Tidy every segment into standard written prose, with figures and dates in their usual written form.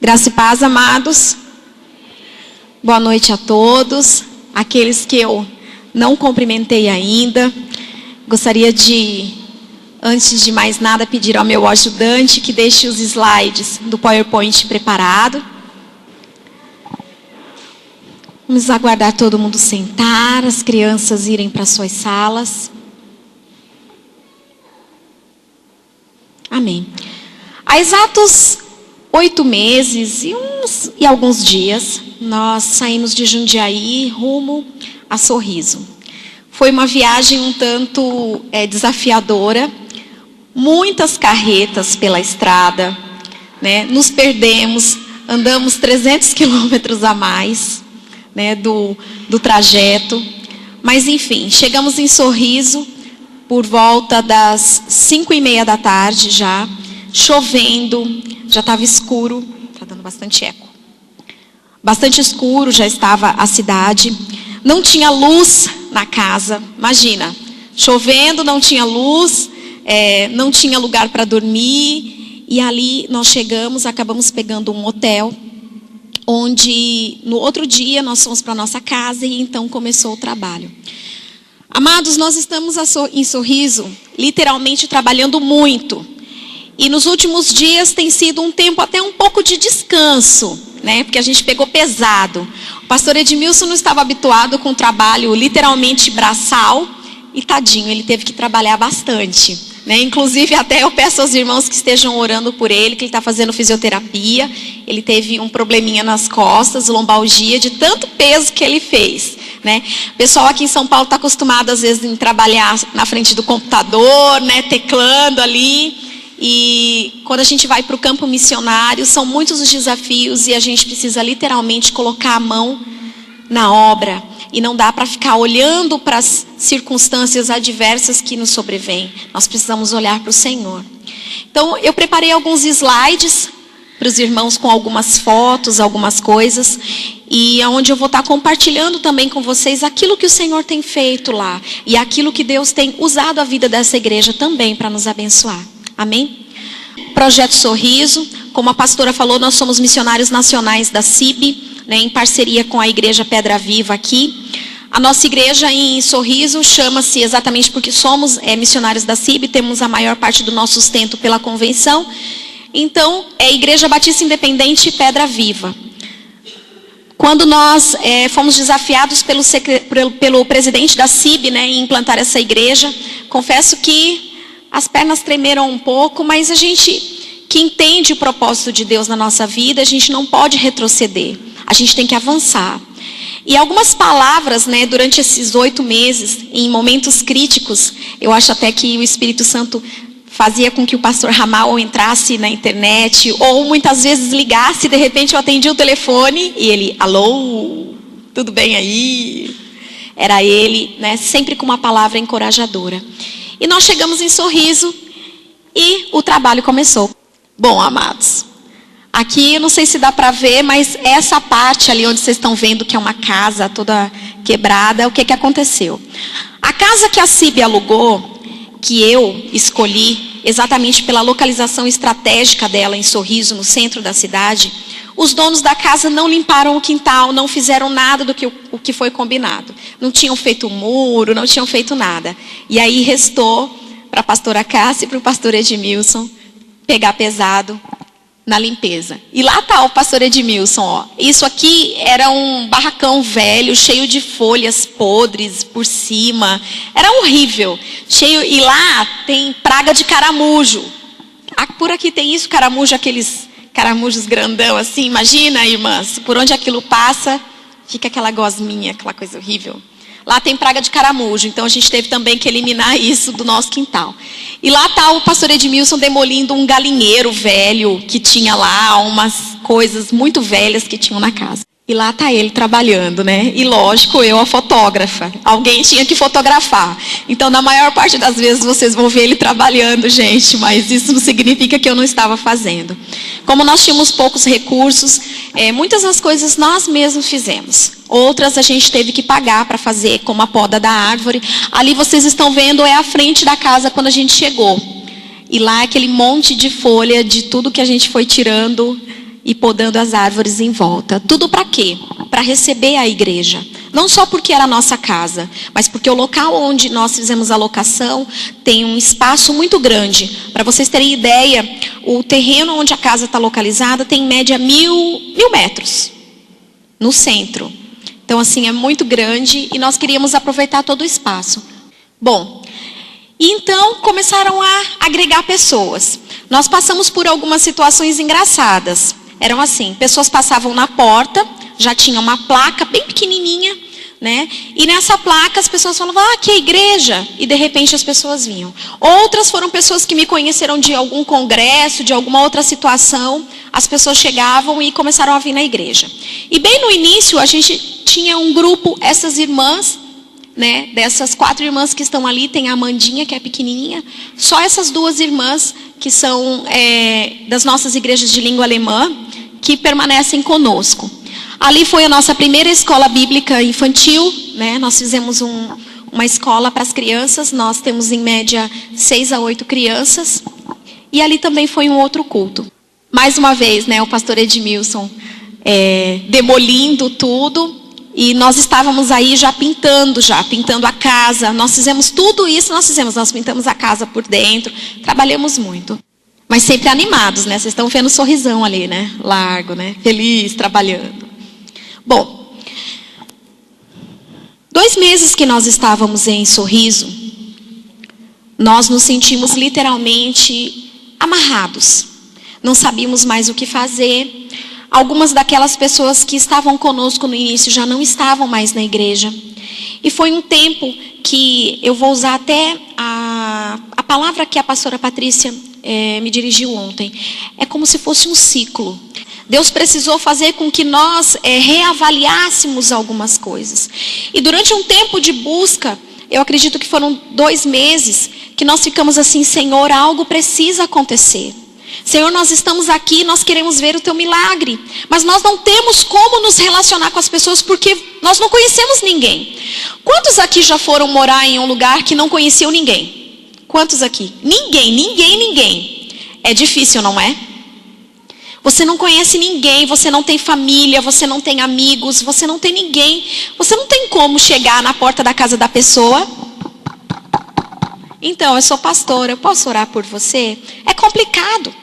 Graça e paz, amados. Boa noite a todos. Aqueles que eu não cumprimentei ainda. Gostaria de, antes de mais nada, pedir ao meu ajudante que deixe os slides do PowerPoint preparado. Vamos aguardar todo mundo sentar, as crianças irem para suas salas. Amém. Há exatos 8 meses e alguns dias, nós saímos de Jundiaí rumo a Sorriso. Foi uma viagem um tanto desafiadora, muitas carretas pela estrada, né? Nos perdemos, andamos 300 quilômetros a mais, né, do trajeto. Mas enfim, chegamos em Sorriso por volta das 5:30 da tarde já, chovendo. Já estava escuro, está dando bastante eco. Bastante escuro já estava a cidade. Não tinha luz na casa. Imagina, chovendo, não tinha luz, não tinha lugar para dormir. E ali nós chegamos, acabamos pegando um hotel, onde no outro dia nós fomos para a nossa casa e então começou o trabalho. Amados, nós estamos em Sorriso, literalmente trabalhando muito. E nos últimos dias tem sido um tempo até um pouco de descanso, né? Porque a gente pegou pesado. O pastor Edmilson não estava habituado com o trabalho literalmente braçal. E tadinho, ele teve que trabalhar bastante, né? Inclusive até eu peço aos irmãos que estejam orando por ele, que ele está fazendo fisioterapia. Ele teve um probleminha nas costas, lombalgia, de tanto peso que ele fez, né? O pessoal aqui em São Paulo está acostumado às vezes em trabalhar na frente do computador, né? Teclando ali. E quando a gente vai para o campo missionário, são muitos os desafios e a gente precisa literalmente colocar a mão na obra. E não dá para ficar olhando para as circunstâncias adversas que nos sobrevêm. Nós precisamos olhar para o Senhor. Então, eu preparei alguns slides para os irmãos com algumas fotos, algumas coisas. E onde eu vou estar compartilhando também com vocês aquilo que o Senhor tem feito lá. E aquilo que Deus tem usado a vida dessa igreja também para nos abençoar. Amém? Projeto Sorriso, como a pastora falou, nós somos missionários nacionais da CIB, né, em parceria com a Igreja Pedra Viva aqui. A nossa igreja em Sorriso chama-se exatamente porque somos missionários da CIB, temos a maior parte do nosso sustento pela convenção. Então, é Igreja Batista Independente Pedra Viva. Quando nós fomos desafiados pelo presidente da CIB, né, em implantar essa igreja, confesso que as pernas tremeram um pouco, mas a gente que entende o propósito de Deus na nossa vida, a gente não pode retroceder. A gente tem que avançar. E algumas palavras, né, durante esses 8 meses, em momentos críticos, eu acho até que o Espírito Santo fazia com que o pastor Ramal entrasse na internet, ou muitas vezes ligasse, de repente eu atendia o telefone, e ele, alô, tudo bem aí? Era ele, né, sempre com uma palavra encorajadora. E nós chegamos em Sorriso e o trabalho começou. Bom, amados, aqui eu não sei se dá para ver, mas essa parte ali onde vocês estão vendo que é uma casa toda quebrada, o que aconteceu? A casa que a CIB alugou, que eu escolhi exatamente pela localização estratégica dela em Sorriso, no centro da cidade, os donos da casa não limparam o quintal, não fizeram nada do que o que foi combinado. Não tinham feito muro, não tinham feito nada. E aí restou para a pastora Cássia e para o pastor Edmilson pegar pesado na limpeza. E lá está o pastor Edmilson, ó. Isso aqui era um barracão velho, cheio de folhas podres por cima. Era horrível. E lá tem praga de caramujo. Por aqui tem isso, caramujo, aqueles caramujos grandão assim. Imagina, irmãs, por onde aquilo passa, fica aquela gosminha, aquela coisa horrível. Lá tem praga de caramujo, então a gente teve também que eliminar isso do nosso quintal. E lá está o pastor Edmilson demolindo um galinheiro velho que tinha lá, umas coisas muito velhas que tinham na casa. E lá está ele trabalhando, né? E lógico, eu a fotógrafa. Alguém tinha que fotografar. Então, na maior parte das vezes, vocês vão ver ele trabalhando, gente. Mas isso não significa que eu não estava fazendo. Como nós tínhamos poucos recursos, muitas das coisas nós mesmos fizemos. Outras a gente teve que pagar para fazer, como a poda da árvore. Ali vocês estão vendo, é a frente da casa quando a gente chegou. E lá aquele monte de folha de tudo que a gente foi tirando. e podando as árvores em volta. Tudo para quê? Para receber a igreja. Não só porque era a nossa casa, mas porque o local onde nós fizemos a locação tem um espaço muito grande. Para vocês terem ideia, o terreno onde a casa está localizada tem em média 1.000 metros no centro. Então assim, é muito grande e nós queríamos aproveitar todo o espaço. Bom, e então começaram a agregar pessoas. Nós passamos por algumas situações engraçadas. Eram assim, pessoas passavam na porta, já tinha uma placa bem pequenininha, né? E nessa placa as pessoas falavam, aqui é a igreja. E de repente as pessoas vinham. Outras foram pessoas que me conheceram de algum congresso, de alguma outra situação. As pessoas chegavam e começaram a vir na igreja. E bem no início a gente tinha um grupo, essas irmãs, né? Dessas 4 irmãs que estão ali, tem a Amandinha, que é pequenininha. Só essas 2 irmãs, que são das nossas igrejas de língua alemã, que permanecem conosco. Ali foi a nossa primeira escola bíblica infantil, né? Nós fizemos uma escola para as crianças. Nós temos em média 6 a 8 crianças. E ali também foi um outro culto. Mais uma vez, né? O pastor Edmilson demolindo tudo. E nós estávamos aí já pintando a casa. Nós fizemos tudo isso, nós pintamos a casa por dentro. Trabalhamos muito. Mas sempre animados, né? Vocês estão vendo o sorrisão ali, né? Largo, né? Feliz, trabalhando. Bom, 2 meses que nós estávamos em Sorriso, nós nos sentimos literalmente amarrados. Não sabíamos mais o que fazer. Algumas daquelas pessoas que estavam conosco no início já não estavam mais na igreja. E foi um tempo que eu vou usar até a palavra que a pastora Patrícia me dirigiu ontem. É como se fosse um ciclo. Deus precisou fazer com que nós reavaliássemos algumas coisas. E durante um tempo de busca, eu acredito que foram 2 meses, que nós ficamos assim, Senhor, algo precisa acontecer. Senhor, nós estamos aqui, nós queremos ver o teu milagre. Mas nós não temos como nos relacionar com as pessoas porque nós não conhecemos ninguém. Quantos aqui já foram morar em um lugar que não conheciam ninguém? Quantos aqui? Ninguém. É difícil, não é? Você não conhece ninguém, você não tem família, você não tem amigos, você não tem ninguém. Você não tem como chegar na porta da casa da pessoa. Então, eu sou pastora, eu posso orar por você? É complicado.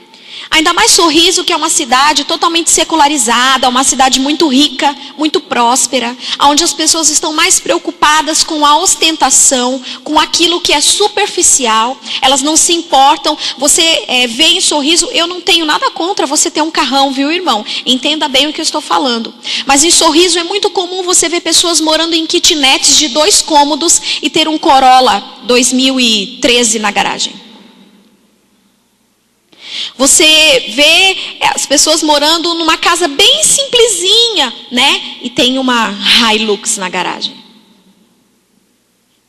Ainda mais Sorriso, que é uma cidade totalmente secularizada, uma cidade muito rica, muito próspera, onde as pessoas estão mais preocupadas com a ostentação, com aquilo que é superficial. Elas não se importam. Você vê em Sorriso, eu não tenho nada contra você ter um carrão, viu, irmão? Entenda bem o que eu estou falando. Mas em Sorriso é muito comum você ver pessoas morando em kitnets de 2 cômodos e ter um Corolla 2013 na garagem. Você vê as pessoas morando numa casa bem simplesinha, né? E tem uma Hilux na garagem.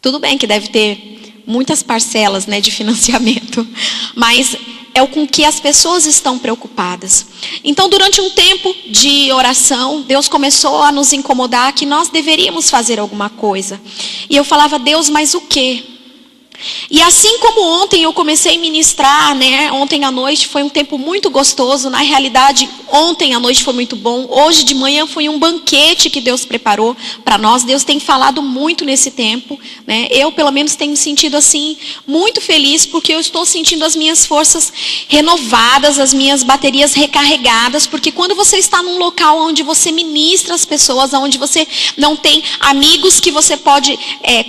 Tudo bem que deve ter muitas parcelas, né, de financiamento. Mas é o com que as pessoas estão preocupadas. Então, durante um tempo de oração, Deus começou a nos incomodar que nós deveríamos fazer alguma coisa. E eu falava, Deus, mas o quê? E assim como ontem eu comecei a ministrar, né? Ontem à noite foi um tempo muito gostoso. Na realidade, ontem à noite foi muito bom. Hoje de manhã foi um banquete que Deus preparou para nós. Deus tem falado muito nesse tempo, né? Eu, pelo menos, tenho me sentido assim, muito feliz, porque eu estou sentindo as minhas forças renovadas, as minhas baterias recarregadas. Porque quando você está num local onde você ministra as pessoas, onde você não tem amigos que você pode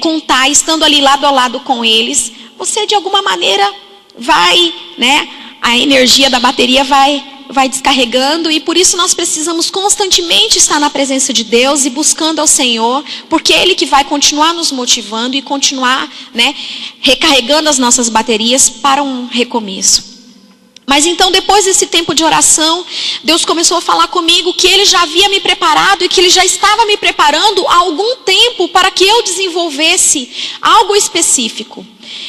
contar, estando ali lado a lado com eles, você de alguma maneira vai, né? A energia da bateria vai descarregando, e por isso nós precisamos constantemente estar na presença de Deus e buscando ao Senhor, porque é Ele que vai continuar nos motivando e continuar, né, recarregando as nossas baterias para um recomeço. Mas então, depois desse tempo de oração, Deus começou a falar comigo que Ele já havia me preparado e que Ele já estava me preparando há algum tempo para que eu desenvolvesse algo específico.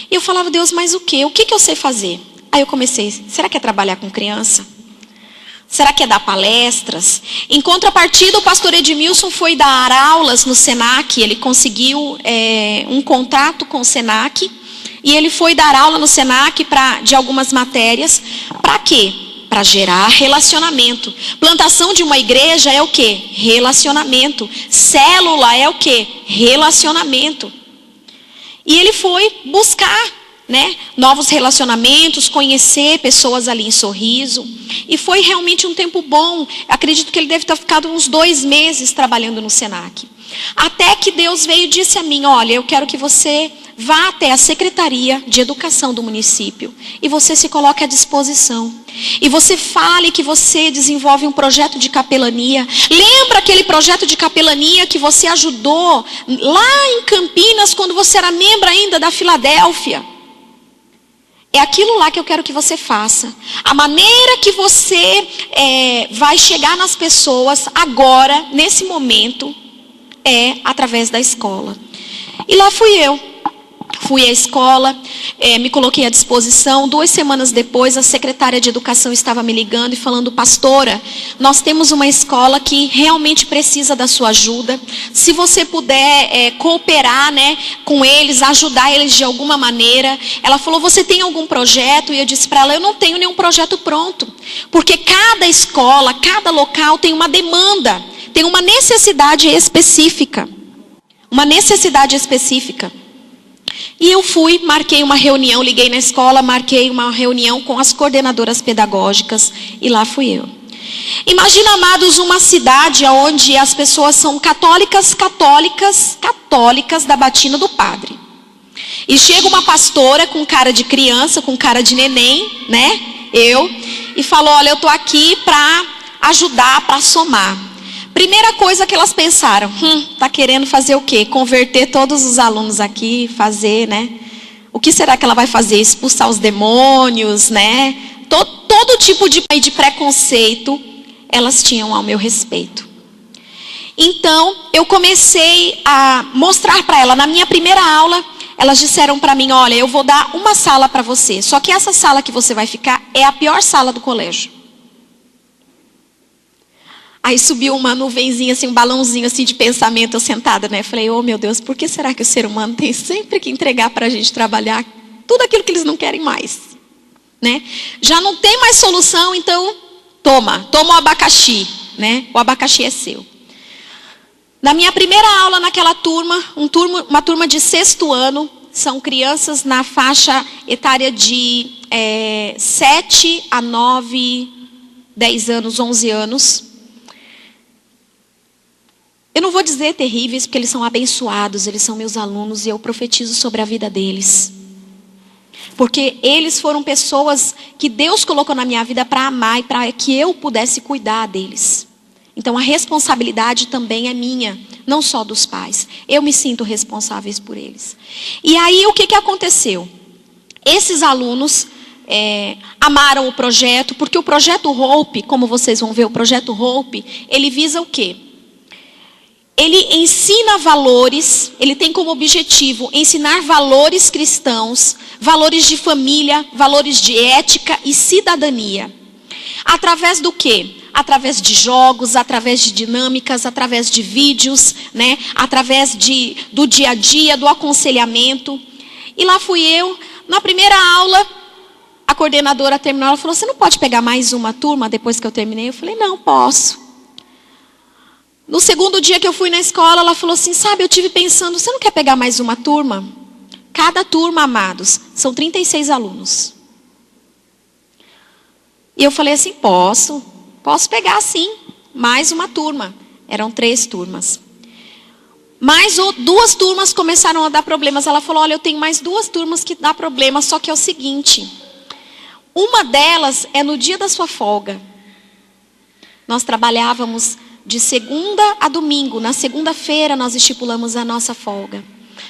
E eu falava, Deus, mas o quê? O que eu sei fazer? Aí eu comecei, será que é trabalhar com criança? Será que é dar palestras? Em contrapartida, o pastor Edmilson foi dar aulas no Senac. Ele conseguiu um contrato com o Senac. E ele foi dar aula no Senac de algumas matérias. Para quê? Para gerar relacionamento. Plantação de uma igreja é o quê? Relacionamento. Célula é o quê? Relacionamento. E ele foi buscar, né, novos relacionamentos, conhecer pessoas ali em Sorriso. E foi realmente um tempo bom. Acredito que ele deve ter ficado uns 2 meses trabalhando no Senac. Até que Deus veio e disse a mim: olha, eu quero que você vá até a Secretaria de Educação do município e você se coloque à disposição. E você fale que você desenvolve um projeto de capelania. Lembra aquele projeto de capelania que você ajudou lá em Campinas, quando você era membro ainda da Filadélfia? É aquilo lá que eu quero que você faça. A maneira que você vai chegar nas pessoas agora, nesse momento, é através da escola. E lá fui eu. Fui à escola, me coloquei à disposição. 2 semanas depois, a secretária de educação estava me ligando e falando: pastora, nós temos uma escola que realmente precisa da sua ajuda. Se você puder cooperar, né, com eles, ajudar eles de alguma maneira. Ela falou: você tem algum projeto? E eu disse para ela: eu não tenho nenhum projeto pronto. Porque cada escola, cada local tem uma demanda, tem uma necessidade específica. Uma necessidade específica. E eu fui, marquei uma reunião, liguei na escola, marquei uma reunião com as coordenadoras pedagógicas e lá fui eu. Imagina, amados, uma cidade onde as pessoas são católicas da batina do padre. E chega uma pastora com cara de criança, com cara de neném, né? E falou: olha, eu estou aqui para ajudar, para somar. Primeira coisa que elas pensaram: tá querendo fazer o quê? Converter todos os alunos aqui, fazer, né? O que será que ela vai fazer? Expulsar os demônios, né? Todo tipo de preconceito elas tinham ao meu respeito. Então, eu comecei a mostrar para ela. Na minha primeira aula, elas disseram para mim: olha, eu vou dar uma sala para você. Só que essa sala que você vai ficar é a pior sala do colégio. Aí subiu uma nuvenzinha, assim, um balãozinho assim de pensamento, eu sentada, né? Falei: oh meu Deus, por que será que o ser humano tem sempre que entregar para a gente trabalhar tudo aquilo que eles não querem mais? Né? Já não tem mais solução, então toma o abacaxi, né? O abacaxi é seu. Na minha primeira aula naquela turma, uma turma de 6º ano, são crianças na faixa etária de 7 a 9, 10 anos, 11 anos. Eu não vou dizer terríveis, porque eles são abençoados, eles são meus alunos e eu profetizo sobre a vida deles. Porque eles foram pessoas que Deus colocou na minha vida para amar e para que eu pudesse cuidar deles. Então a responsabilidade também é minha, não só dos pais. Eu me sinto responsável por eles. E aí o que aconteceu? Esses alunos amaram o projeto, porque o projeto Hope, como vocês vão ver, o projeto Hope, ele visa o quê? Ele ensina valores, ele tem como objetivo ensinar valores cristãos, valores de família, valores de ética e cidadania. Através do quê? Através de jogos, através de dinâmicas, através de vídeos, né? Através do dia a dia, do aconselhamento. E lá fui eu, na primeira aula, a coordenadora terminou, ela falou: você não pode pegar mais uma turma depois que eu terminei? Eu falei: não, posso. No segundo dia que eu fui na escola, ela falou assim: sabe, eu tive pensando, você não quer pegar mais uma turma? Cada turma, amados, são 36 alunos. E eu falei assim: posso pegar sim, mais uma turma. Eram 3 turmas. Mais 2 turmas começaram a dar problemas. Ela falou: olha, eu tenho mais 2 turmas que dá problema, só que é o seguinte, uma delas é no dia da sua folga. Nós trabalhávamos de segunda a domingo. Na segunda-feira nós estipulamos a nossa folga.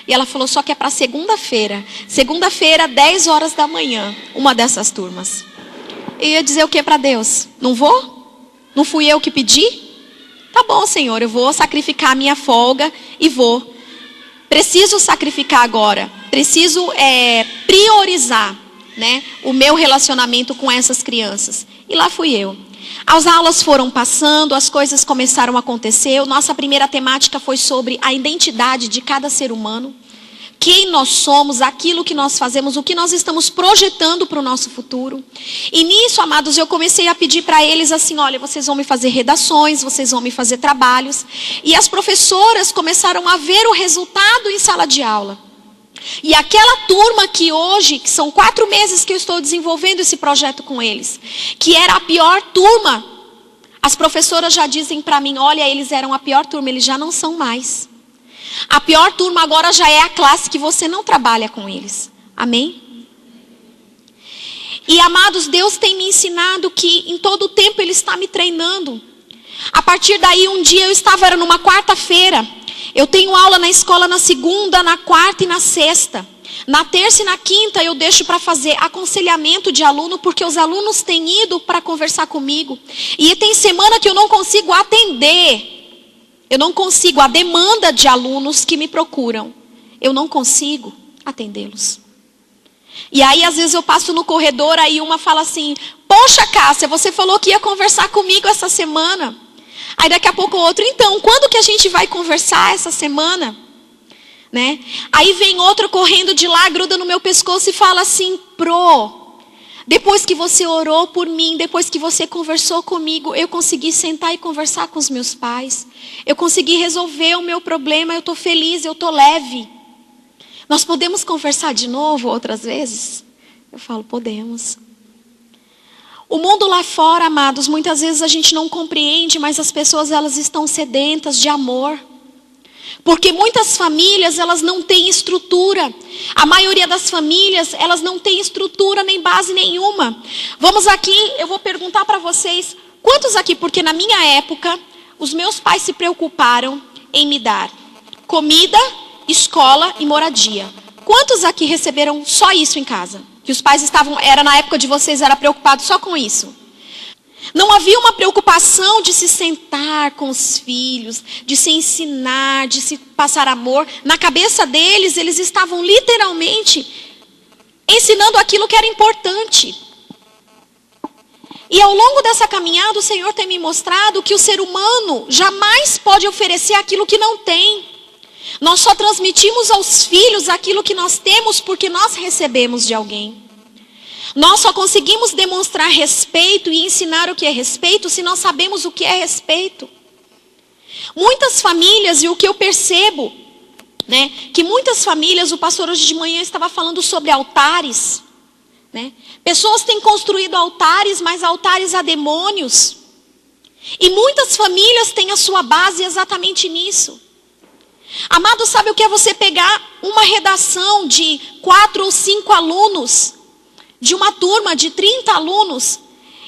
E ela falou: só que é para segunda-feira. Segunda-feira, 10 horas da manhã, uma dessas turmas. Eu ia dizer o que para Deus? Não vou? Não fui eu que pedi? Tá bom, Senhor, eu vou sacrificar a minha folga e vou. Preciso sacrificar agora. Preciso priorizar, né, o meu relacionamento com essas crianças. E lá fui eu. As aulas foram passando, as coisas começaram a acontecer. Nossa primeira temática foi sobre a identidade de cada ser humano. quem nós somos, aquilo que nós fazemos, o que nós estamos projetando para o nosso futuro. E nisso, amados, eu comecei a pedir para eles assim, olha, vocês vão me fazer redações, vocês vão me fazer trabalhos. E as professoras começaram a ver o resultado em sala de aula. E aquela turma que hoje, que são 4 meses que eu estou desenvolvendo esse projeto com eles, que era a pior turma, as professoras já dizem para mim, olha, eles eram a pior turma, eles já não são mais. A pior turma agora já é a classe que você não trabalha com eles. Amém? E amados, Deus tem me ensinado que em todo o tempo Ele está me treinando. A partir daí, um dia era numa quarta-feira. Eu tenho aula na escola na segunda, na quarta e na sexta. Na terça e na quinta eu deixo para fazer aconselhamento de aluno, porque os alunos têm ido para conversar comigo. E tem semana que eu não consigo atender. Eu não consigo, a demanda de alunos que me procuram, eu não consigo atendê-los. E aí às vezes eu passo no corredor, aí uma fala assim, poxa Cássia, você falou que ia conversar comigo essa semana. Aí daqui a pouco o outro, então, quando que a gente vai conversar essa semana? Né? Aí vem outro correndo de lá, gruda no meu pescoço e fala assim, depois que você orou por mim, depois que você conversou comigo, eu consegui sentar e conversar com os meus pais. Eu consegui resolver o meu problema, eu estou feliz, eu estou leve. Nós podemos conversar de novo outras vezes? Eu falo, podemos. O mundo lá fora, amados, muitas vezes a gente não compreende, mas as pessoas elas estão sedentas de amor. Porque muitas famílias, elas não têm estrutura. A maioria das famílias, elas não têm estrutura nem base nenhuma. Vamos aqui, eu vou perguntar para vocês, quantos aqui, porque na minha época, os meus pais se preocuparam em me dar comida, escola e moradia. Quantos aqui receberam só isso em casa? Que os pais na época de vocês, era preocupado só com isso. Não havia uma preocupação de se sentar com os filhos, de se ensinar, de se passar amor. Na cabeça deles, eles estavam literalmente ensinando aquilo que era importante. E ao longo dessa caminhada, o Senhor tem me mostrado que o ser humano jamais pode oferecer aquilo que não tem. Nós só transmitimos aos filhos aquilo que nós temos porque nós recebemos de alguém. Nós só conseguimos demonstrar respeito e ensinar o que é respeito se nós sabemos o que é respeito. Muitas famílias, e o que eu percebo, né, que muitas famílias, o pastor hoje de manhã estava falando sobre altares. Né? Pessoas têm construído altares, mas altares a demônios. E muitas famílias têm a sua base exatamente nisso. Amado, sabe o que é você pegar uma redação de 4 ou 5 alunos, de uma turma de 30 alunos,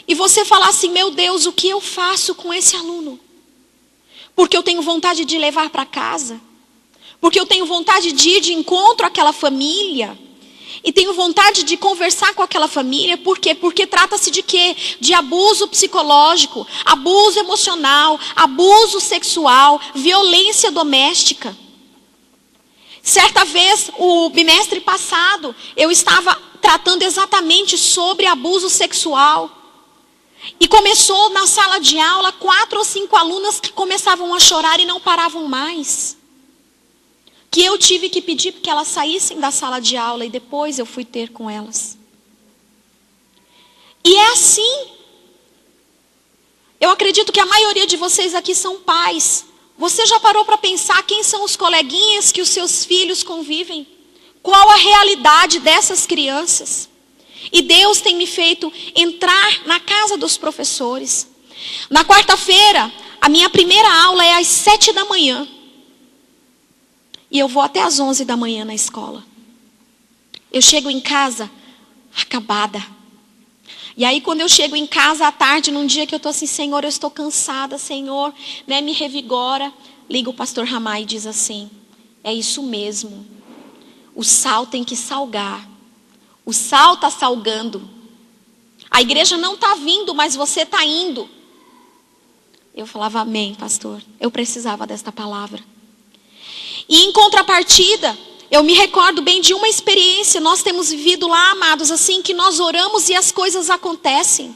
e você falar assim, meu Deus, o que eu faço com esse aluno? Porque eu tenho vontade de levar para casa, porque eu tenho vontade de ir de encontro àquela família, e tenho vontade de conversar com aquela família. Por quê? Porque trata-se de quê? De abuso psicológico, abuso emocional, abuso sexual, violência doméstica. Certa vez, o bimestre passado, eu estava tratando exatamente sobre abuso sexual. E começou na sala de aula 4 ou 5 alunas que começavam a chorar e não paravam mais. Que eu tive que pedir que elas saíssem da sala de aula e depois eu fui ter com elas. E é assim. Eu acredito que a maioria de vocês aqui são pais. Você já parou para pensar quem são os coleguinhas que os seus filhos convivem? Qual a realidade dessas crianças? E Deus tem me feito entrar na casa dos professores. Na quarta-feira, a minha primeira aula é às 7 da manhã. E eu vou até às 11 da manhã na escola. Eu chego em casa acabada. E aí quando eu chego em casa à tarde, num dia que eu estou assim, Senhor, eu estou cansada, Senhor, né, me revigora. Liga o pastor Ramai e diz assim, é isso mesmo. O sal tem que salgar. O sal está salgando. A igreja não está vindo, mas você está indo. Eu falava, amém, pastor. Eu precisava desta palavra. E em contrapartida, eu me recordo bem de uma experiência. Nós temos vivido lá, amados, assim, que nós oramos e as coisas acontecem.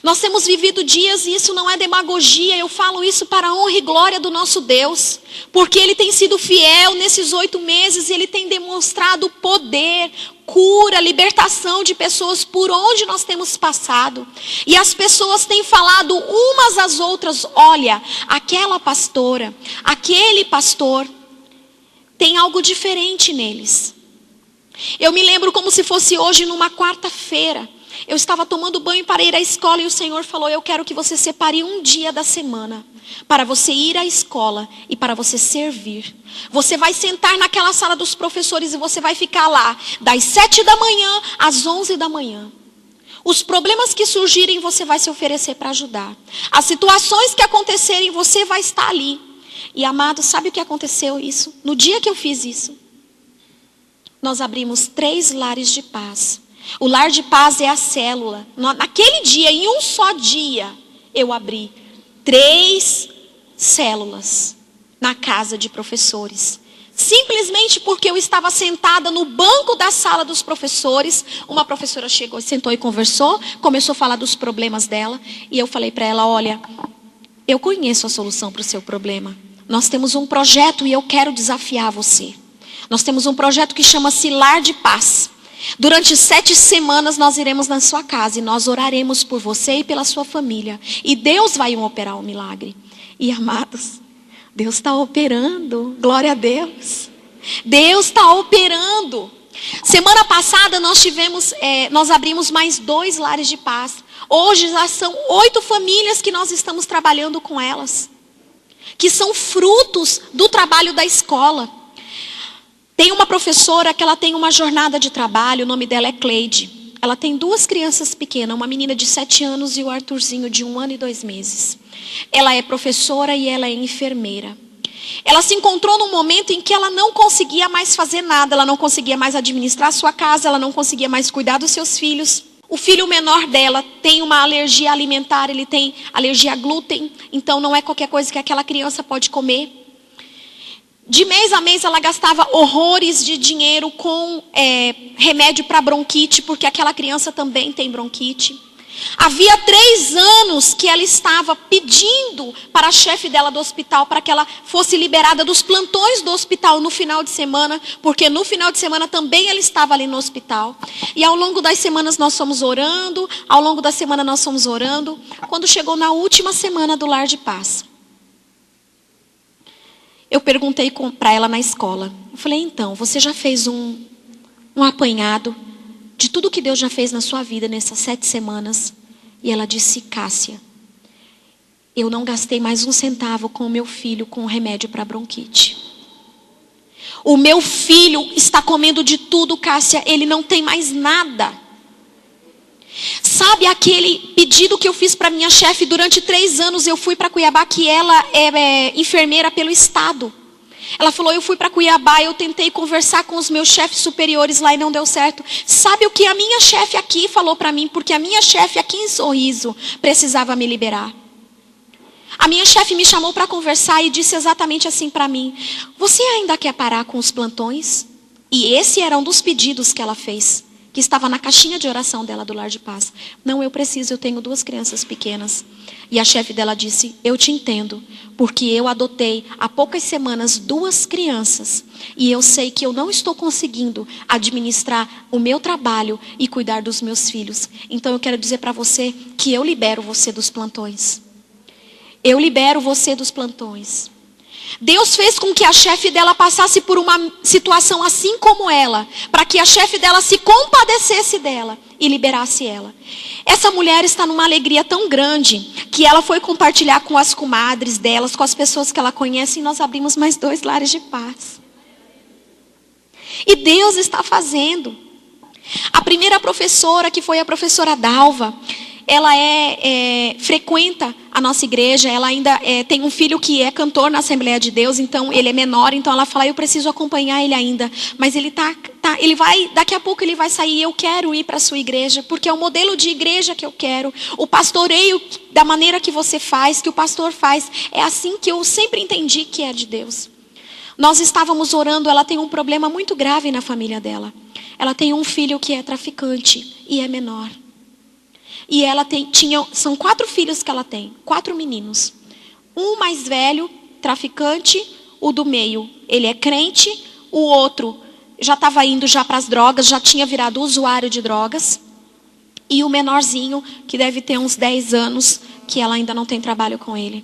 Nós temos vivido dias, e isso não é demagogia, eu falo isso para a honra e glória do nosso Deus, porque Ele tem sido fiel nesses 8 meses, Ele tem demonstrado poder, cura, libertação de pessoas por onde nós temos passado. E as pessoas têm falado umas às outras, olha, aquela pastora, aquele pastor, tem algo diferente neles. Eu me lembro como se fosse hoje numa quarta-feira. Eu estava tomando banho para ir à escola e o Senhor falou, eu quero que você separe um dia da semana para você ir à escola e para você servir. Você vai sentar naquela sala dos professores e você vai ficar lá das 7 da manhã às 11 da manhã. Os problemas que surgirem, você vai se oferecer para ajudar. As situações que acontecerem, você vai estar ali. E amado, sabe o que aconteceu isso? No dia que eu fiz isso, nós abrimos 3 lares de paz. O lar de paz é a célula. Naquele dia, em um só dia, eu abri 3 células na casa de professores. Simplesmente porque eu estava sentada no banco da sala dos professores. Uma professora chegou, sentou e conversou, começou a falar dos problemas dela. E eu falei para ela, olha, eu conheço a solução para o seu problema. Nós temos um projeto e eu quero desafiar você. Nós temos um projeto que chama-se Lar de Paz. Durante 7 semanas nós iremos na sua casa e nós oraremos por você e pela sua família. E Deus vai operar um milagre. E amados, Deus está operando. Glória a Deus. Deus está operando. Semana passada nós abrimos mais 2 lares de paz. Hoje já são 8 famílias que nós estamos trabalhando com elas. Que são frutos do trabalho da escola. Tem uma professora que ela tem uma jornada de trabalho, o nome dela é Cleide. Ela tem 2 crianças pequenas, uma menina de 7 anos e o Arthurzinho de 1 ano e 2 meses. Ela é professora e ela é enfermeira. Ela se encontrou num momento em que ela não conseguia mais fazer nada, ela não conseguia mais administrar a sua casa, ela não conseguia mais cuidar dos seus filhos. O filho menor dela tem uma alergia alimentar, ele tem alergia a glúten, então não é qualquer coisa que aquela criança pode comer. De mês a mês ela gastava horrores de dinheiro com remédio para bronquite, porque aquela criança também tem bronquite. Havia 3 anos que ela estava pedindo para a chefe dela do hospital, para que ela fosse liberada dos plantões do hospital no final de semana, porque no final de semana também ela estava ali no hospital. E ao longo das semanas nós fomos orando, quando chegou na última semana do Lar de Paz. Eu perguntei para ela na escola. Eu falei, então, você já fez um apanhado de tudo que Deus já fez na sua vida nessas 7 semanas? E ela disse, Cássia, eu não gastei mais 1 centavo com o meu filho com remédio para bronquite. O meu filho está comendo de tudo, Cássia, ele não tem mais nada. Sabe aquele pedido que eu fiz para minha chefe durante 3 anos? Eu fui para Cuiabá, que ela é enfermeira pelo estado. Ela falou, eu fui para Cuiabá, eu tentei conversar com os meus chefes superiores lá e não deu certo. Sabe o que a minha chefe aqui falou para mim? Porque a minha chefe aqui em Sorriso precisava me liberar. A minha chefe me chamou para conversar e disse exatamente assim para mim. Você ainda quer parar com os plantões? E esse era um dos pedidos que ela fez, que estava na caixinha de oração dela do Lar de Paz. Não, eu preciso, eu tenho 2 crianças pequenas. E a chefe dela disse, eu te entendo, porque eu adotei há poucas semanas 2 crianças. E eu sei que eu não estou conseguindo administrar o meu trabalho e cuidar dos meus filhos. Então eu quero dizer para você que eu libero você dos plantões. Eu libero você dos plantões. Deus fez com que a chefe dela passasse por uma situação assim como ela, para que a chefe dela se compadecesse dela e liberasse ela. Essa mulher está numa alegria tão grande que ela foi compartilhar com as comadres delas, com as pessoas que ela conhece, e nós abrimos mais 2 lares de paz. E Deus está fazendo. A primeira professora, que foi a professora Dalva, ela frequenta a nossa igreja, ela ainda tem um filho que é cantor na Assembleia de Deus, então ele é menor, então ela fala, eu preciso acompanhar ele ainda, mas ele ele vai, daqui a pouco ele vai sair, eu quero ir para a sua igreja, porque é o modelo de igreja que eu quero, o pastoreio da maneira que você faz, que o pastor faz, é assim que eu sempre entendi que é de Deus. Nós estávamos orando, ela tem um problema muito grave na família dela, ela tem um filho que é traficante e é menor. E ela são 4 filhos que ela tem, 4 meninos. Um mais velho, traficante, o do meio, ele é crente, o outro já estava indo já para as drogas, já tinha virado usuário de drogas. E o menorzinho, que deve ter uns 10 anos, que ela ainda não tem trabalho com ele.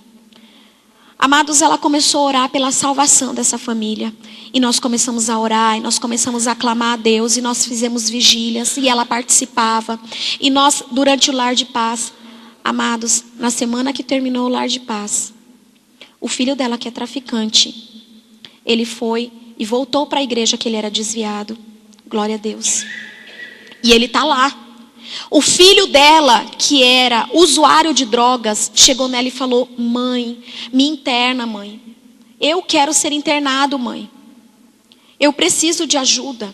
Amados, ela começou a orar pela salvação dessa família. E nós começamos a orar, e nós começamos a clamar a Deus, e nós fizemos vigílias, e ela participava. E nós, durante o Lar de Paz, amados, na semana que terminou o Lar de Paz, o filho dela, que é traficante, ele foi e voltou para a igreja que ele era desviado. Glória a Deus. E ele está lá. O filho dela, que era usuário de drogas, chegou nela e falou: mãe, me interna, mãe. Eu quero ser internado, mãe. Eu preciso de ajuda.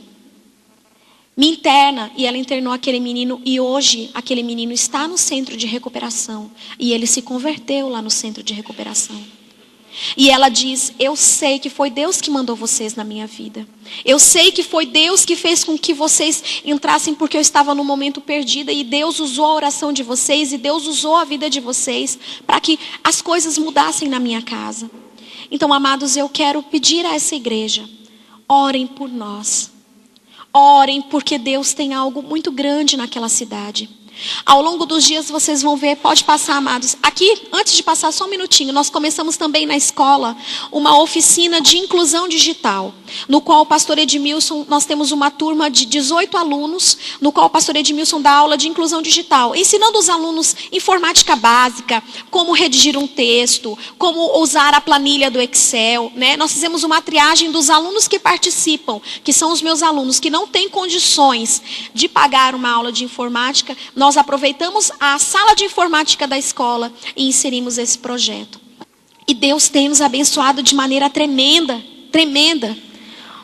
Me interna. E ela internou aquele menino. E hoje aquele menino está no centro de recuperação. E ele se converteu lá no centro de recuperação. E ela diz: eu sei que foi Deus que mandou vocês na minha vida. Eu sei que foi Deus que fez com que vocês entrassem, porque eu estava num momento perdida. E Deus usou a oração de vocês. E Deus usou a vida de vocês para que as coisas mudassem na minha casa. Então, amados, eu quero pedir a essa igreja: orem por nós. Orem, porque Deus tem algo muito grande naquela cidade. Ao longo dos dias vocês vão ver, pode passar, amados. Aqui, antes de passar, só um minutinho, nós começamos também na escola uma oficina de inclusão digital, no qual o pastor Edmilson, nós temos uma turma de 18 alunos, no qual o pastor Edmilson dá aula de inclusão digital, ensinando os alunos informática básica, como redigir um texto, como usar a planilha do Excel, né? Nós fizemos uma triagem dos alunos que participam, que são os meus alunos, que não têm condições de pagar uma aula de informática. Nós aproveitamos a sala de informática da escola e inserimos esse projeto. E Deus tem nos abençoado de maneira tremenda, tremenda.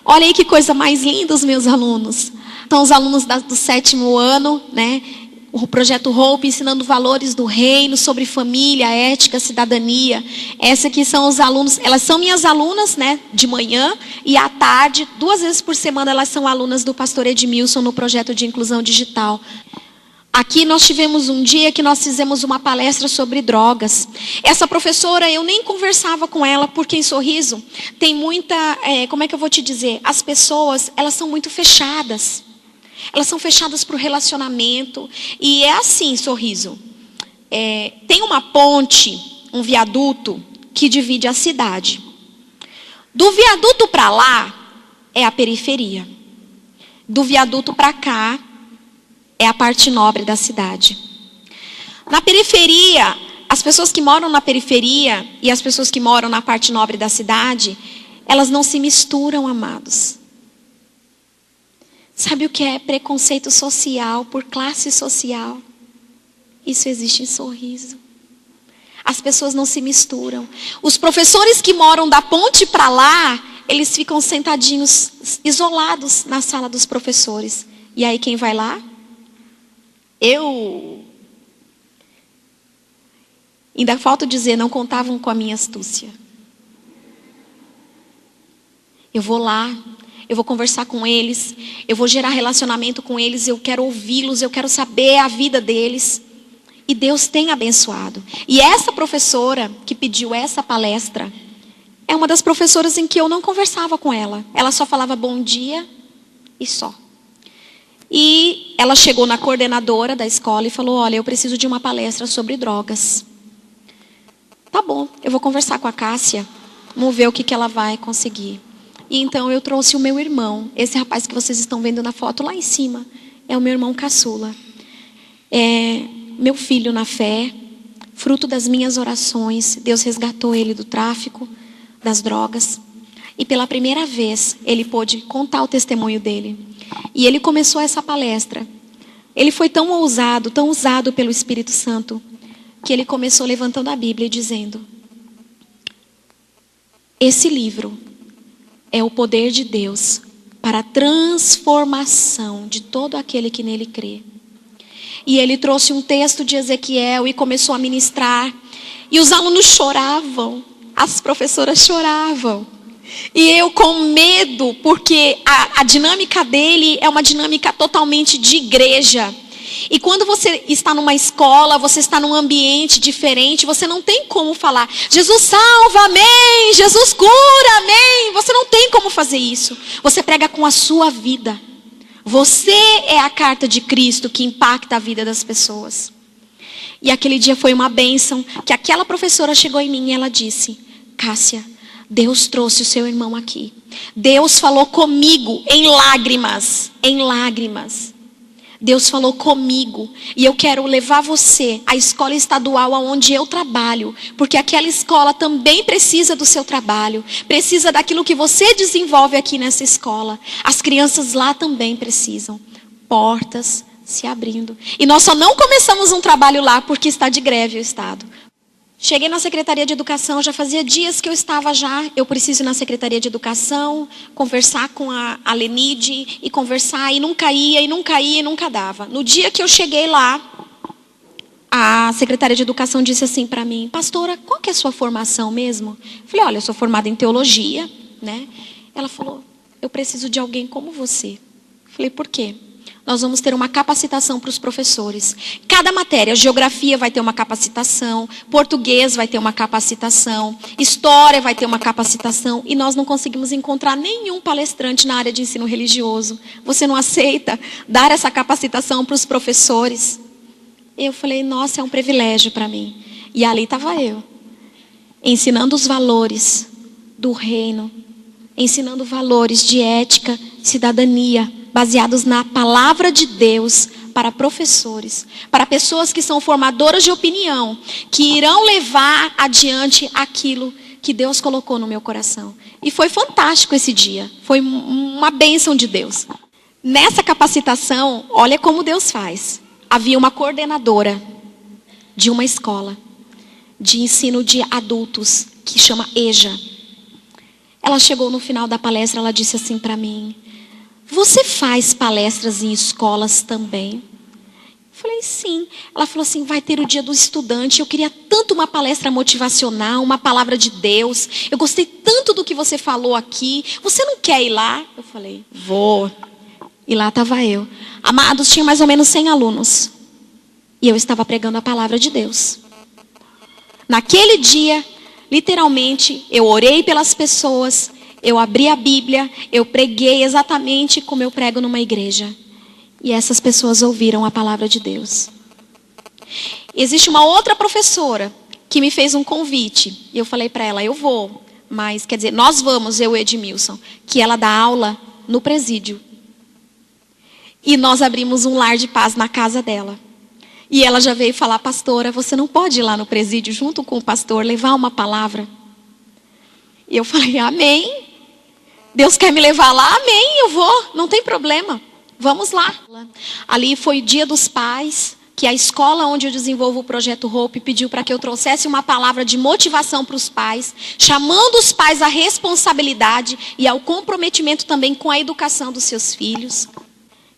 Olha aí que coisa mais linda os meus alunos. São os alunos do 7º ano, né? O projeto Hope, ensinando valores do reino, sobre família, ética, cidadania. Essa aqui são os alunos, elas são minhas alunas, né? De manhã e à tarde, 2 vezes por semana, elas são alunas do pastor Edmilson no projeto de inclusão digital. Aqui nós tivemos um dia que nós fizemos uma palestra sobre drogas. Essa professora, eu nem conversava com ela, porque em Sorriso tem muita, como é que eu vou te dizer? As pessoas, elas são muito fechadas. Elas são fechadas para o relacionamento. E é assim, Sorriso. Tem uma ponte, um viaduto, que divide a cidade. Do viaduto para lá, é a periferia. Do viaduto para cá, é a parte nobre da cidade. Na periferia, as pessoas que moram na periferia e as pessoas que moram na parte nobre da cidade, elas não se misturam, amados. Sabe o que é preconceito social por classe social? Isso existe em Sorriso. As pessoas não se misturam. Os professores que moram da ponte para lá, eles ficam sentadinhos, isolados na sala dos professores. E aí quem vai lá? Ainda falta dizer, não contavam com a minha astúcia. Eu vou lá, eu vou conversar com eles, eu vou gerar relacionamento com eles, eu quero ouvi-los, eu quero saber a vida deles. E Deus tem abençoado. E essa professora que pediu essa palestra, é uma das professoras em que eu não conversava com ela. Ela só falava bom dia e só. E ela chegou na coordenadora da escola e falou: olha, eu preciso de uma palestra sobre drogas. Tá bom, eu vou conversar com a Cássia, vamos ver o que ela vai conseguir. E então eu trouxe o meu irmão. Esse rapaz que vocês estão vendo na foto lá em cima é o meu irmão caçula. É meu filho na fé, fruto das minhas orações. Deus resgatou ele do tráfico, das drogas. E pela primeira vez ele pôde contar o testemunho dele. E ele começou essa palestra. Ele foi tão ousado, tão usado pelo Espírito Santo, que ele começou levantando a Bíblia e dizendo: esse livro é o poder de Deus para a transformação de todo aquele que nele crê. E ele trouxe um texto de Ezequiel e começou a ministrar. E os alunos choravam, as professoras choravam. E eu com medo, porque a dinâmica dele é uma dinâmica totalmente de igreja. E quando você está numa escola, você está num ambiente diferente, você não tem como falar, Jesus salva, amém, Jesus cura, amém. Você não tem como fazer isso. Você prega com a sua vida. Você é a carta de Cristo que impacta a vida das pessoas. E aquele dia foi uma bênção, que aquela professora chegou em mim e ela disse, Cássia, Deus trouxe o seu irmão aqui. Deus falou comigo em lágrimas, em lágrimas. Deus falou comigo e eu quero levar você à escola estadual onde eu trabalho, porque aquela escola também precisa do seu trabalho, precisa daquilo que você desenvolve aqui nessa escola. As crianças lá também precisam. Portas se abrindo. E nós só não começamos um trabalho lá porque está de greve o Estado. Cheguei na Secretaria de Educação, já fazia dias que eu estava já, eu preciso ir na Secretaria de Educação, conversar com a Lenide, e conversar, e nunca ia, e nunca ia, e nunca dava. No dia que eu cheguei lá, a Secretaria de Educação disse assim para mim, pastora, qual que é a sua formação mesmo? Eu falei, olha, eu sou formada em teologia, né? Ela falou, eu preciso de alguém como você. Eu falei, por quê? Nós vamos ter uma capacitação para os professores. Cada matéria, geografia vai ter uma capacitação, português vai ter uma capacitação, história vai ter uma capacitação, e nós não conseguimos encontrar nenhum palestrante na área de ensino religioso. Você não aceita dar essa capacitação para os professores? Eu falei, nossa, é um privilégio para mim. E ali estava eu, ensinando os valores do reino, ensinando valores de ética, cidadania, baseados na palavra de Deus para professores, para pessoas que são formadoras de opinião, que irão levar adiante aquilo que Deus colocou no meu coração. E foi fantástico esse dia, foi uma bênção de Deus. Nessa capacitação, olha como Deus faz. Havia uma coordenadora de uma escola de ensino de adultos, que chama EJA. Ela chegou no final da palestra, ela disse assim para mim, você faz palestras em escolas também? Eu falei, sim. Ela falou assim, vai ter o dia do estudante. Eu queria tanto uma palestra motivacional, uma palavra de Deus. Eu gostei tanto do que você falou aqui. Você não quer ir lá? Eu falei, vou. E lá estava eu. Amados, tinha mais ou menos 100 alunos. E eu estava pregando a palavra de Deus. Naquele dia, literalmente, eu orei pelas pessoas. Eu abri a Bíblia, eu preguei exatamente como eu prego numa igreja. E essas pessoas ouviram a palavra de Deus. Existe uma outra professora que me fez um convite. E eu falei para ela, eu vou. Mas, quer dizer, nós vamos, eu e Edmilson. Que ela dá aula no presídio. E nós abrimos um lar de paz na casa dela. E ela já veio falar, pastora, você não pode ir lá no presídio junto com o pastor, levar uma palavra? E eu falei, amém. Deus quer me levar lá? Amém, eu vou, não tem problema. Vamos lá. Ali foi o Dia dos Pais, que a escola onde eu desenvolvo o Projeto Hope pediu para que eu trouxesse uma palavra de motivação para os pais, chamando os pais à responsabilidade e ao comprometimento também com a educação dos seus filhos.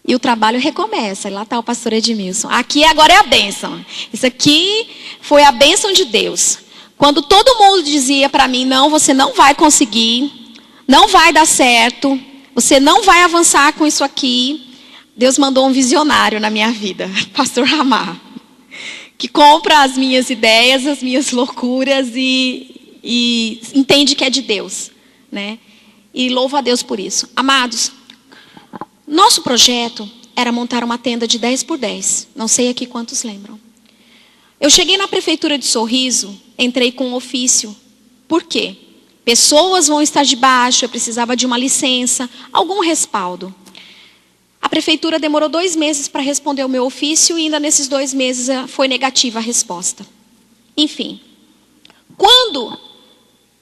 E o trabalho recomeça. E lá está o pastor Edmilson. Aqui agora é a bênção. Isso aqui foi a bênção de Deus. Quando todo mundo dizia para mim, não, você não vai conseguir, não vai dar certo, você não vai avançar com isso aqui, Deus mandou um visionário na minha vida, pastor Ramar, que compra as minhas ideias, as minhas loucuras e entende que é de Deus, né? E louva a Deus por isso. Amados, nosso projeto era montar uma tenda de 10 por 10. Não sei aqui quantos lembram. Eu cheguei na prefeitura de Sorriso, entrei com um ofício. Por quê? Pessoas vão estar debaixo, eu precisava de uma licença, algum respaldo. A prefeitura demorou 2 meses para responder o meu ofício e ainda nesses 2 meses foi negativa a resposta. Enfim, quando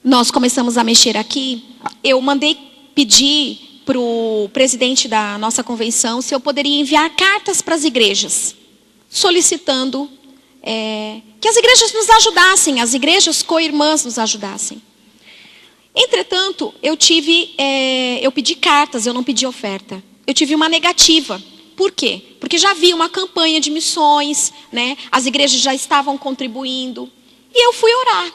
nós começamos a mexer aqui, eu mandei pedir para o presidente da nossa convenção se eu poderia enviar cartas para as igrejas, solicitando que as igrejas nos ajudassem, as igrejas co-irmãs nos ajudassem. Entretanto, eu pedi cartas, eu não pedi oferta. Eu tive uma negativa. Por quê? Porque já havia uma campanha de missões, né? As igrejas já estavam contribuindo. E eu fui orar.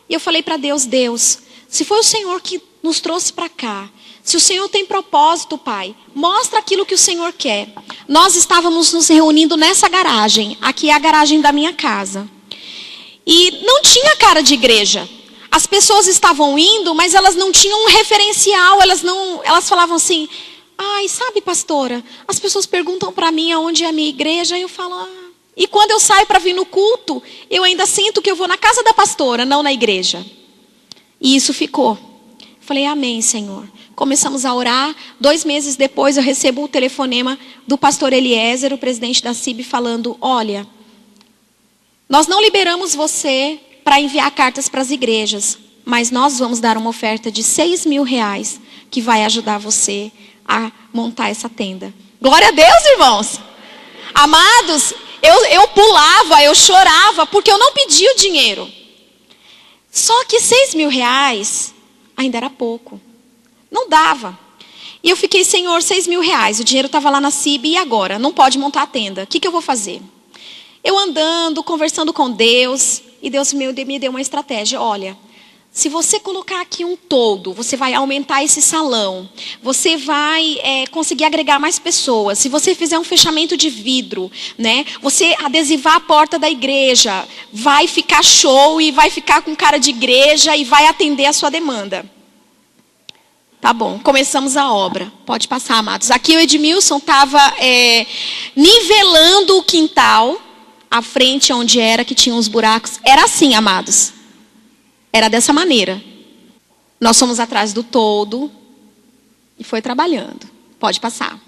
E eu falei para Deus, Deus, se foi o Senhor que nos trouxe para cá. Se o Senhor tem propósito, Pai, mostra aquilo que o Senhor quer. Nós estávamos nos reunindo nessa garagem. Aqui é a garagem da minha casa. E não tinha cara de igreja. As pessoas estavam indo, mas elas não tinham um referencial. Elas falavam assim: ai, sabe, pastora, as pessoas perguntam para mim aonde é a minha igreja. E eu falo: ah. E quando eu saio para vir no culto, eu ainda sinto que eu vou na casa da pastora, não na igreja. E isso ficou. Falei: amém, Senhor. Começamos a orar. 2 meses depois eu recebo o telefonema do pastor Eliezer, o presidente da CIB, falando: olha, nós não liberamos você para enviar cartas para as igrejas, mas nós vamos dar uma oferta de R$6.000 que vai ajudar você a montar essa tenda. Glória a Deus, irmãos. Amados, eu pulava, eu chorava, porque eu não pedi o dinheiro. Só que R$6.000 ainda era pouco. Não dava. E eu fiquei: Senhor, R$6.000. O dinheiro estava lá na CIB, e agora? Não pode montar a tenda. O que eu vou fazer? Eu andando, conversando com Deus, e Deus me deu uma estratégia. Olha, se você colocar aqui um toldo, você vai aumentar esse salão. Você vai conseguir agregar mais pessoas. Se você fizer um fechamento de vidro, né? Você adesivar a porta da igreja, vai ficar show e vai ficar com cara de igreja e vai atender a sua demanda. Tá bom, começamos a obra. Pode passar, amados. Aqui o Edmilson estava nivelando o quintal. A frente onde era, que tinha uns buracos. Era assim, amados. Era dessa maneira. Nós fomos atrás do toldo e foi trabalhando. Pode passar.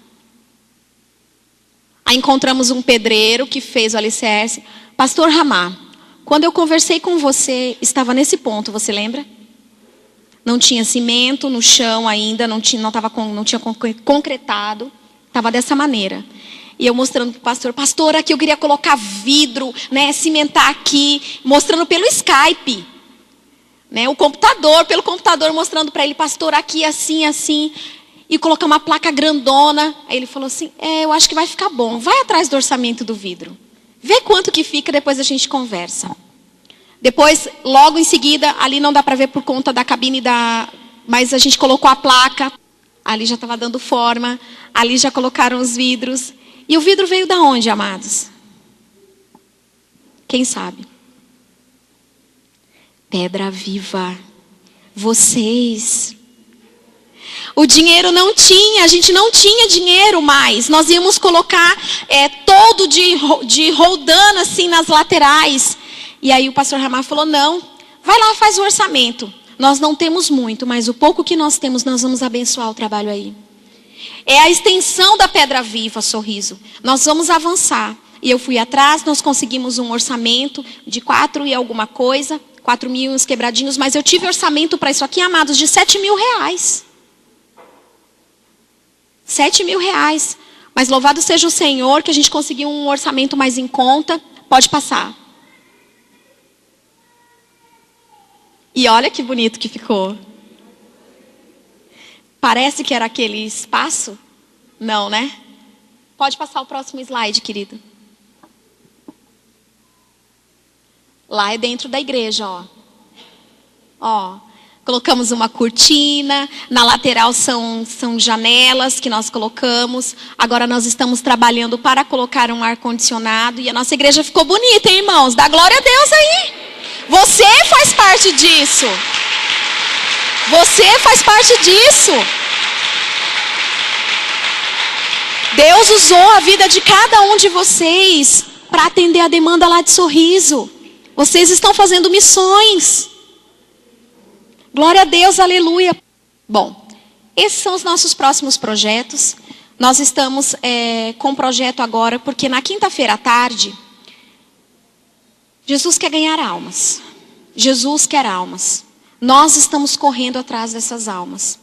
Aí encontramos um pedreiro que fez o alicerce. Pastor Ramá, quando eu conversei com você, estava nesse ponto, você lembra? Não tinha cimento no chão ainda, não tinha concretado. Estava dessa maneira. E eu mostrando para o pastor: pastor, aqui eu queria colocar vidro, né, cimentar aqui, mostrando pelo Skype. Né, pelo computador, mostrando para ele: pastor, aqui assim, assim. E colocar uma placa grandona. Aí ele falou assim: eu acho que vai ficar bom. Vai atrás do orçamento do vidro. Vê quanto que fica, depois a gente conversa. Depois, logo em seguida, ali não dá para ver por conta da cabine mas a gente colocou a placa. Ali já estava dando forma. Ali já colocaram os vidros. E o vidro veio da onde, amados? Quem sabe? Pedra Viva. Vocês. O dinheiro não tinha, a gente não tinha dinheiro mais. Nós íamos colocar todo de roldana assim nas laterais. E aí o pastor Ramar falou: não, vai lá, faz o orçamento. Nós não temos muito, mas o pouco que nós temos, nós vamos abençoar o trabalho aí. É a extensão da Pedra Viva, Sorriso. Nós vamos avançar. E eu fui atrás, nós conseguimos um orçamento de 4 e alguma coisa, 4.000 uns quebradinhos, mas eu tive orçamento para isso aqui, amados, de R$7.000. R$7.000. Mas louvado seja o Senhor que a gente conseguiu um orçamento mais em conta. Pode passar. E olha que bonito que ficou. Parece que era aquele espaço? Não, né? Pode passar o próximo slide, querido. Lá é dentro da igreja, ó. Ó, colocamos uma cortina. Na lateral são janelas que nós colocamos. Agora nós estamos trabalhando para colocar um ar-condicionado. E a nossa igreja ficou bonita, hein, irmãos? Dá glória a Deus aí. Você faz parte disso. Você faz parte disso. Deus usou a vida de cada um de vocês para atender a demanda lá de Sorriso. Vocês estão fazendo missões. Glória a Deus, aleluia. Bom, esses são os nossos próximos projetos. Nós estamos com um projeto agora, porque na quinta-feira à tarde, Jesus quer ganhar almas. Jesus quer almas. Nós estamos correndo atrás dessas almas.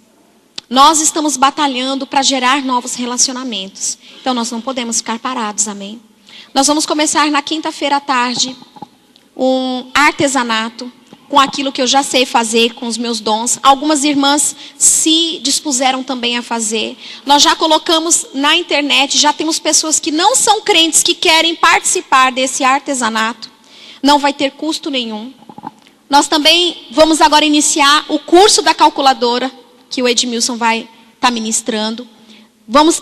Nós estamos batalhando para gerar novos relacionamentos. Então nós não podemos ficar parados, amém? Nós vamos começar na quinta-feira à tarde um artesanato com aquilo que eu já sei fazer, com os meus dons. Algumas irmãs se dispuseram também a fazer. Nós já colocamos na internet, já temos pessoas que não são crentes que querem participar desse artesanato. Não vai ter custo nenhum. Nós também vamos agora iniciar o curso da calculadora. que o Edmilson vai estar ministrando.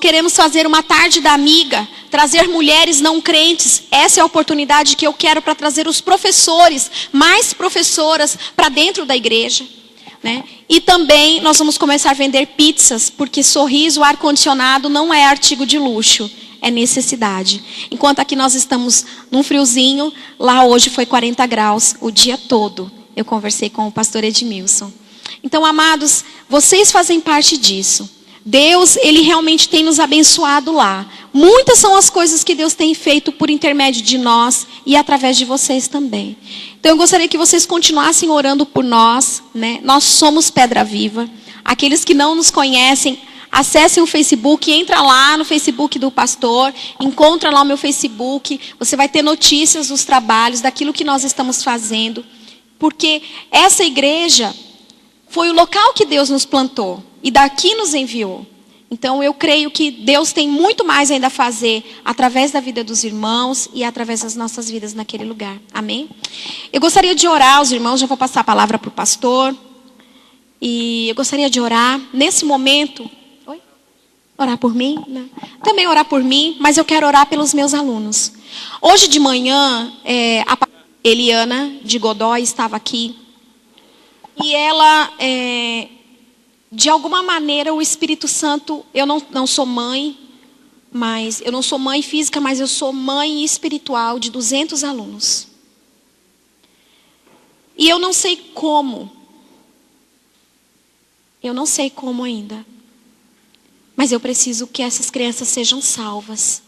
Queremos fazer uma tarde da amiga, trazer mulheres não crentes. Essa é a oportunidade que eu quero para trazer os professores, mais professoras para dentro da igreja, né? E também nós vamos começar a vender pizzas, porque Sorriso, ar-condicionado não é artigo de luxo, é necessidade. Enquanto aqui nós estamos num friozinho, lá hoje foi 40 graus o dia todo. Eu conversei com o pastor Edmilson. Então, amados, vocês fazem parte disso. Deus, Ele realmente tem nos abençoado lá. Muitas são as coisas que Deus tem feito por intermédio de nós e através de vocês também. Então eu gostaria que vocês continuassem orando por nós, né? Nós somos Pedra Viva. Aqueles que não nos conhecem, acessem o Facebook, entra lá no Facebook do pastor, encontra lá o meu Facebook. Você vai ter notícias dos trabalhos, daquilo que nós estamos fazendo. Porque essa igreja foi o local que Deus nos plantou e daqui nos enviou. Então eu creio que Deus tem muito mais ainda a fazer através da vida dos irmãos e através das nossas vidas naquele lugar. Amém? Eu gostaria de orar, os irmãos, já vou passar a palavra para o pastor. E eu gostaria de orar nesse momento. Oi? Orar por mim? Não. Também orar por mim, mas eu quero orar pelos meus alunos. Hoje de manhã, a Eliana de Godói estava aqui. E ela, de alguma maneira, o Espírito Santo, eu não sou mãe, mas eu não sou mãe física, mas eu sou mãe espiritual de 200 alunos. E eu não sei como. Eu não sei como ainda. Mas eu preciso que essas crianças sejam salvas.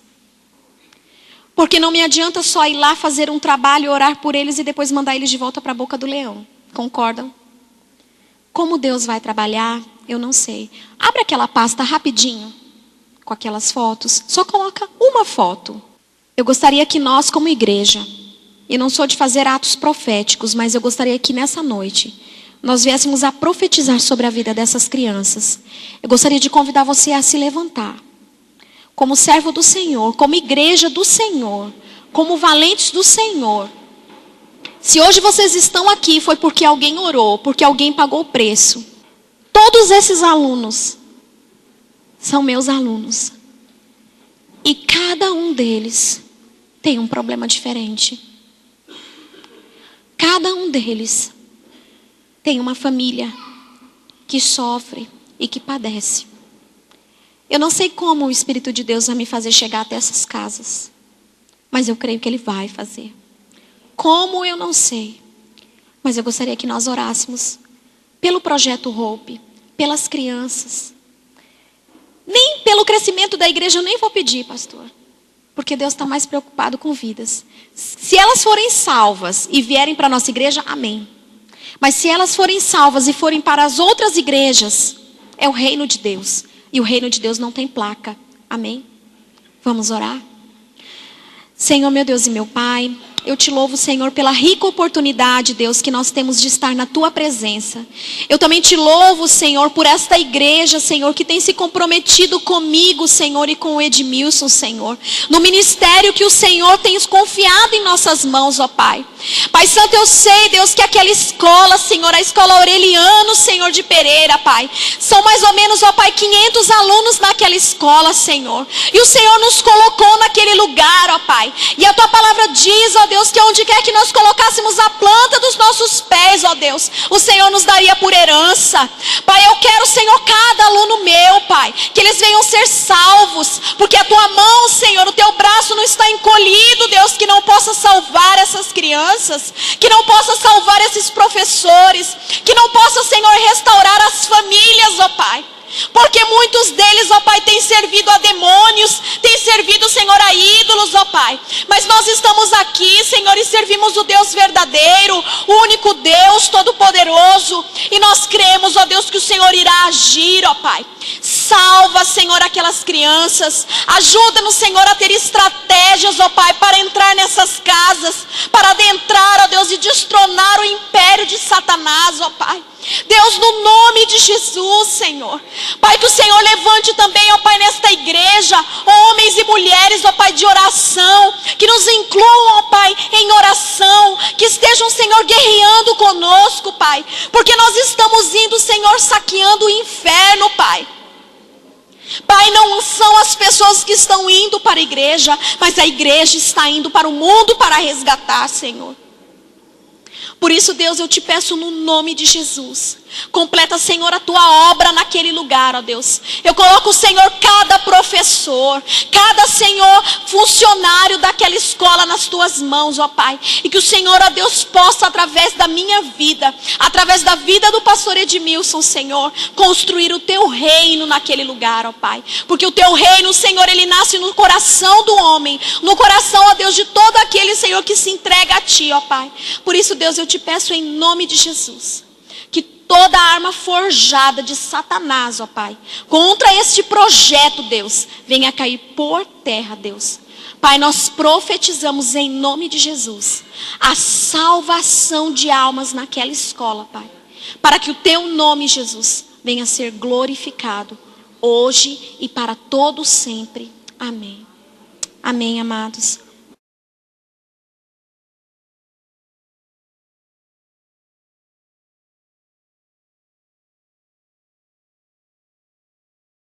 Porque não me adianta só ir lá fazer um trabalho, orar por eles e depois mandar eles de volta para a boca do leão. Concordam? Como Deus vai trabalhar, eu não sei. Abre aquela pasta rapidinho, com aquelas fotos. Só coloca uma foto. Eu gostaria que nós, como igreja, e não sou de fazer atos proféticos, mas eu gostaria que nessa noite, nós viéssemos a profetizar sobre a vida dessas crianças. Eu gostaria de convidar você a se levantar. Como servo do Senhor, como igreja do Senhor, como valentes do Senhor. Se hoje vocês estão aqui, foi porque alguém orou, porque alguém pagou o preço. Todos esses alunos são meus alunos. E cada um deles tem um problema diferente. Cada um deles tem uma família que sofre e que padece. Eu não sei como o Espírito de Deus vai me fazer chegar até essas casas. Mas eu creio que Ele vai fazer. Como eu não sei. Mas eu gostaria que nós orássemos pelo projeto Hope, pelas crianças. Nem pelo crescimento da igreja eu nem vou pedir, pastor. Porque Deus está mais preocupado com vidas. Se elas forem salvas e vierem para a nossa igreja, amém. Mas se elas forem salvas e forem para as outras igrejas, é o reino de Deus. E o reino de Deus não tem placa. Amém? Vamos orar? Senhor, meu Deus e meu Pai, eu te louvo, Senhor, pela rica oportunidade, Deus, que nós temos de estar na Tua presença. Eu também te louvo, Senhor, por esta igreja, Senhor, que tem se comprometido comigo, Senhor, e com o Edmilson, Senhor. No ministério que o Senhor tem confiado em nossas mãos, ó Pai. Pai Santo, eu sei, Deus, que aquela escola, Senhor, a escola Aureliano, Senhor, de Pereira, Pai. São mais ou menos, ó Pai, 500 alunos naquela escola, Senhor. E o Senhor nos colocou naquele lugar, ó Pai. E a Tua palavra diz, ó Deus, que onde quer que nós colocássemos a planta dos nossos pés, ó Deus, o Senhor nos daria por herança. Pai, eu quero, Senhor, cada aluno meu, Pai, que eles venham ser salvos, porque a Tua mão, Senhor, o Teu braço não está encolhido, Deus, que não possa salvar essas crianças, que não possa salvar esses professores, que não possa, Senhor, restaurar as famílias, ó Pai. Porque muitos deles, ó Pai, têm servido a demônios, têm servido, Senhor, a ídolos, ó Pai. Mas nós estamos aqui, Senhor, e servimos o Deus verdadeiro, o único Deus todo-poderoso. E nós cremos, ó Deus, que o Senhor irá agir, ó Pai. salva, Senhor, aquelas crianças. Ajuda-nos, Senhor, a ter estratégias, ó Pai, para entrar nessas casas, para adentrar, ó Deus, e destronar o império de Satanás, ó Pai. Deus, no nome de Jesus, Senhor. Pai, que o Senhor levante também, ó Pai, nesta igreja, homens e mulheres, ó Pai, de oração, que nos incluam, ó Pai, em oração, que estejam, Senhor, guerreando conosco, Pai, porque nós estamos indo, Senhor, saqueando o inferno, Pai. Pai, não são as pessoas que estão indo para a igreja, mas a igreja está indo para o mundo para resgatar, Senhor. Por isso, Deus, eu te peço no nome de Jesus, completa, Senhor, a tua obra naquele lugar, ó Deus. Eu coloco, Senhor, cada professor, cada, Senhor, funcionário daquela escola nas tuas mãos, ó Pai. E que o Senhor, ó Deus, possa, através da minha vida, através da vida do pastor Edmilson, Senhor, construir o teu reino naquele lugar, ó Pai. Porque o teu reino, Senhor, ele nasce no coração do homem, no coração, ó Deus, de todo aquele, Senhor, que se entrega a ti, ó Pai. Por isso, Deus, eu te peço em nome de Jesus, que toda arma forjada de Satanás, ó Pai, contra este projeto, Deus, venha cair por terra, Deus. Pai, nós profetizamos em nome de Jesus a salvação de almas naquela escola, Pai, para que o teu nome, Jesus, venha a ser glorificado hoje e para todo sempre. Amém. Amém, amados.